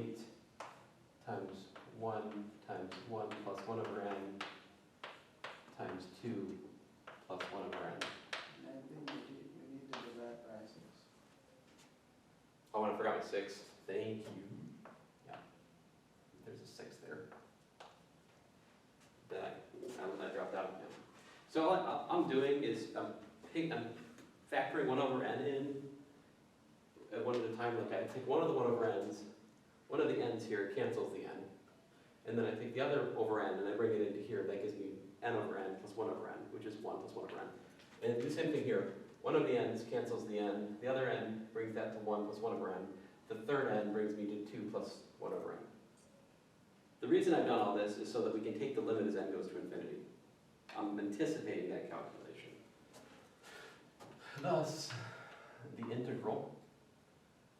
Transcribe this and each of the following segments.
weight times 1 times 1 plus 1 over n times 2 plus 1 over n. And I think you need to divide by 6. Oh, and I forgot my 6. Thank you. Yeah, there's a 6 there. That I dropped out again. So all I'm doing is I'm factoring 1 over n in one at a time. Like I take one of the 1 over n's, one of the n's here cancels the n, and then I take the other over n and I bring it into here. That gives me n over n plus 1 over n, which is 1 plus 1 over n. And do the same thing here. One of the n's cancels the n. The other n brings that to 1 plus 1 over n. The third n brings me to 2 plus 1 over n. The reason I've done all this is so that we can take the limit as n goes to infinity. I'm anticipating that calculation. Thus, the integral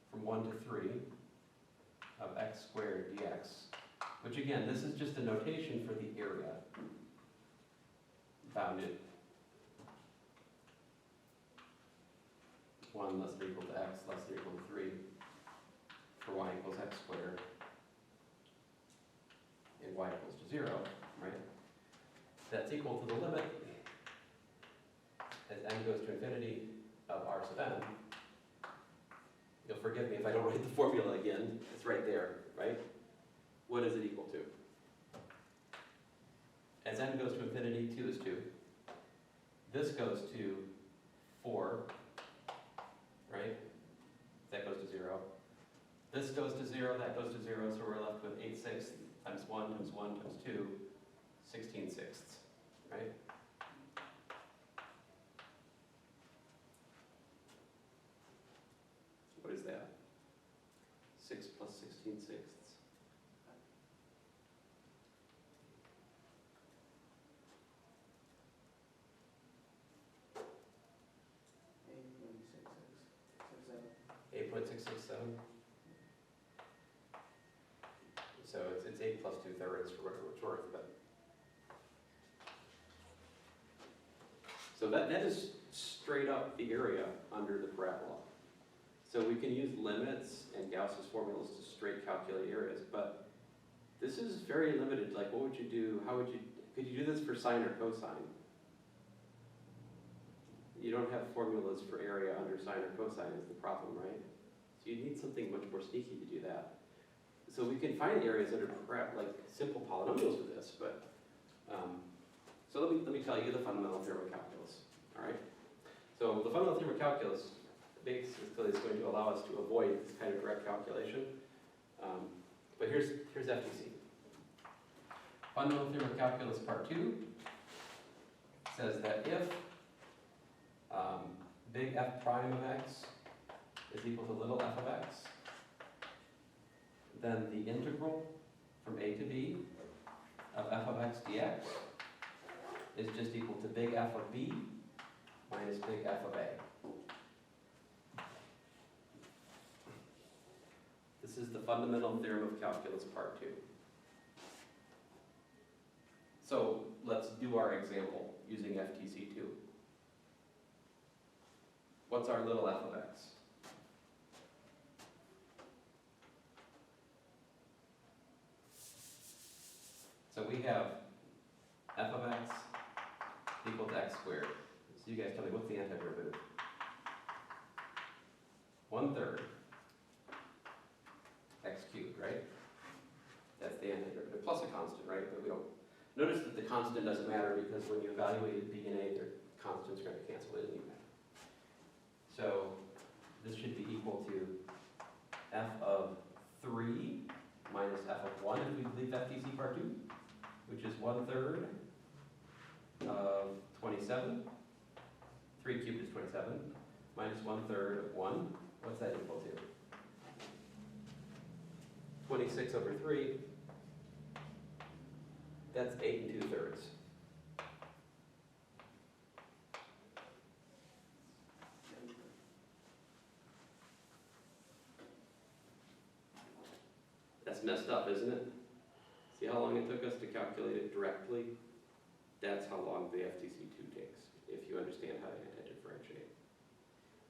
from 1 to 3 of x squared dx, which again, this is just a notation for the area bounded 1 less than or equal to x less than or equal to 3 for y equals x squared and y equals to 0, right? That's equal to the limit as n goes to infinity of r sub n. You'll forgive me if I don't write the formula again. It's right there, right? What is it equal to? As n goes to infinity, 2 is 2. This goes to 4, right? That goes to 0. This goes to 0, that goes to 0, so we're left with 8 sixths times 1 times 1 times 2, 16 sixths, right? What is that? 6 plus 16 sixths. Eight point six 8.667. So it's 8 plus 2/3 for whatever it's worth, but. So that is straight up the area under the parabola. So we can use limits and Gauss's formulas to straight calculate areas, but this is very limited. Like, what would you do? Could you do this for sine or cosine? You don't have formulas for area under sine or cosine is the problem, right? So you need something much more sneaky to do that. So we can find areas under like simple polynomials with this, but so let me tell you the fundamental theorem of calculus. All right. So the fundamental theorem of calculus basically is going to allow us to avoid this kind of direct calculation. But here's FTC. Fundamental theorem of calculus part 2 says that if big F prime of x is equal to little f of x, then the integral from a to b of f of x dx is just equal to big F of b minus big F of a. This is the fundamental theorem of calculus part 2. So let's do our example using FTC2. What's our little f of x? So we have f of x equal to x squared. So you guys tell me, what's the antiderivative? 1/3 x cubed, right? That's the antiderivative, plus a constant, right? But we don't. Notice that the constant doesn't matter because when you evaluated b and a, their constants are going to cancel. It doesn't even matter. So this should be equal to f of 3 minus f of 1 if we leave FTC part 2, which is 1/3 of 27. 3 cubed is 27, minus 1/3 of 1. What's that equal to? 26 over 3. That's 8 2/3. That's messed up, isn't it? See how long it took us to calculate it directly? That's how long the FTC2 takes, if you understand how to anti-differentiate.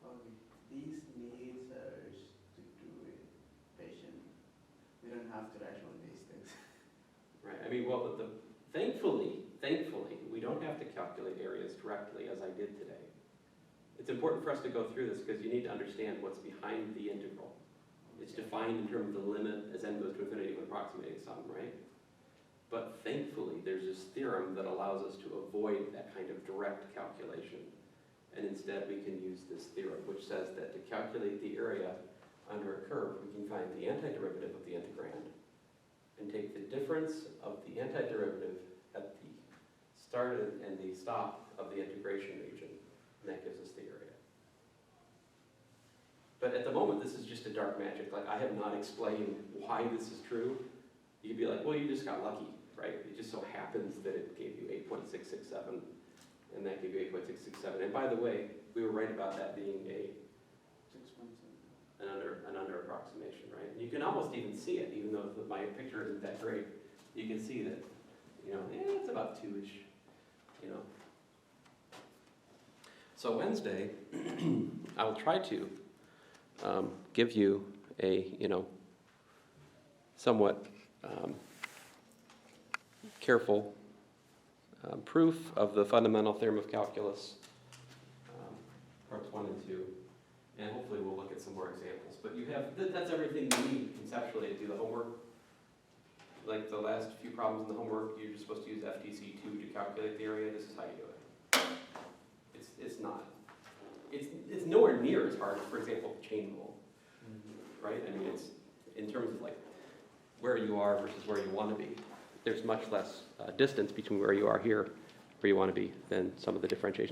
Okay. These needs us to do it patient. have to write all these things. Right, I mean, well, thankfully, we don't have to calculate areas directly as I did today. It's important for us to go through this because you need to understand what's behind the integral. It's defined in terms of the limit as n goes to infinity when approximating some, right? But thankfully, there's this theorem that allows us to avoid that kind of direct calculation. And instead, we can use this theorem, which says that to calculate the area under a curve, we can find the antiderivative of the integrand and take the difference of the antiderivative at the start and the stop of the integration region, and that gives us the area. But at the moment, this is just a dark magic. Like, I have not explained why this is true. You'd be like, well, you just got lucky, right? It just so happens that it gave you 8.667, and that gave you 8.667. And by the way, we were right about that being 6.7. an under approximation, right? And you can almost even see it, even though my picture isn't that great. You can see that, it's about 2-ish, So Wednesday, I'll try to give you a, somewhat careful proof of the fundamental theorem of calculus, parts 1 and 2. And hopefully we'll look at some more examples. But you have, that's everything you need conceptually to do the homework. Like the last few problems in the homework, you're just supposed to use FTC2 to calculate the area. This is how you do it. It's not. It's nowhere near as hard as, for example, chain rule. Right? I mean, it's in terms of like where you are versus where you want to be. There's much less distance between where you are here, where you want to be, than some of the differentiations.